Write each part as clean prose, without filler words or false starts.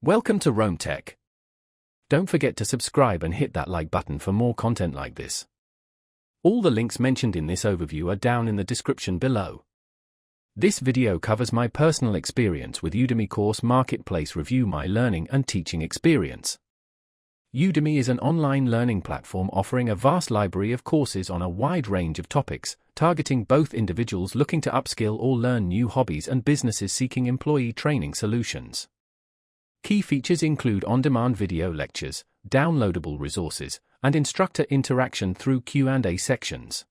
Welcome to Rome Tech. Don't forget to subscribe and hit that like button for more content like this. All the links mentioned in this overview are down in the description below. This video covers my personal experience with Udemy course marketplace review, my learning and teaching experience. Udemy is an online learning platform offering a vast library of courses on a wide range of topics, targeting both individuals looking to upskill or learn new hobbies and businesses seeking employee training solutions. Key features include on-demand video lectures, downloadable resources, and instructor interaction through Q&A sections.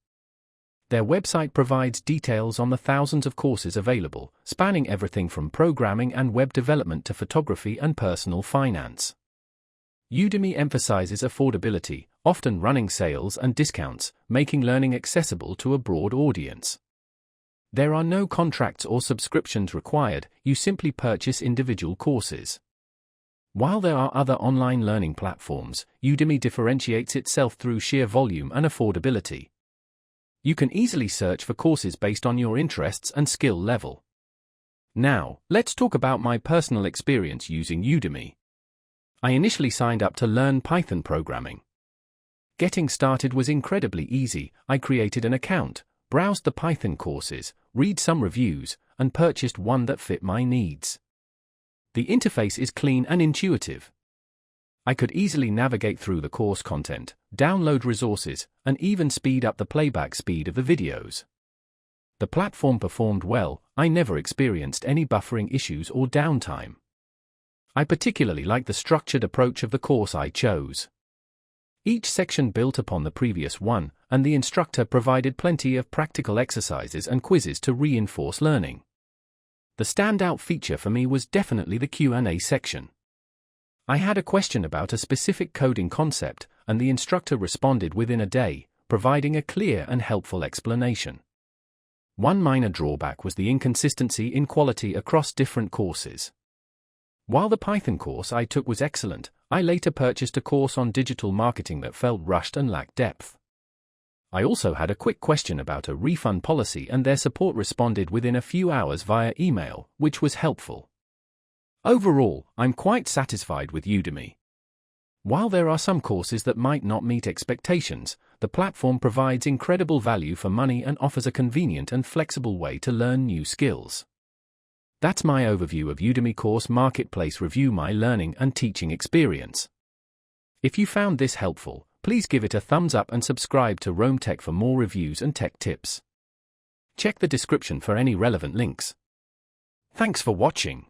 Their website provides details on the thousands of courses available, spanning everything from programming and web development to photography and personal finance. Udemy emphasizes affordability, often running sales and discounts, making learning accessible to a broad audience. There are no contracts or subscriptions required, you simply purchase individual courses. While there are other online learning platforms, Udemy differentiates itself through sheer volume and affordability. You can easily search for courses based on your interests and skill level. Now, let's talk about my personal experience using Udemy. I initially signed up to learn Python programming. Getting started was incredibly easy. I created an account, browsed the Python courses, read some reviews, and purchased one that fit my needs. The interface is clean and intuitive. I could easily navigate through the course content, download resources, and even speed up the playback speed of the videos. The platform performed well. I never experienced any buffering issues or downtime. I particularly like the structured approach of the course I chose. Each section built upon the previous one, and the instructor provided plenty of practical exercises and quizzes to reinforce learning. The standout feature for me was definitely the Q&A section. I had a question about a specific coding concept, and the instructor responded within a day, providing a clear and helpful explanation. One minor drawback was the inconsistency in quality across different courses. While the Python course I took was excellent, I later purchased a course on digital marketing that felt rushed and lacked depth. I also had a quick question about a refund policy, and their support responded within a few hours via email, which was helpful. Overall, I'm quite satisfied with Udemy. While there are some courses that might not meet expectations, the platform provides incredible value for money and offers a convenient and flexible way to learn new skills. That's my overview of Udemy course marketplace review, my learning and teaching experience. If you found this helpful, please give it a thumbs up and subscribe to Rome Tech for more reviews and tech tips. Check the description for any relevant links. Thanks for watching.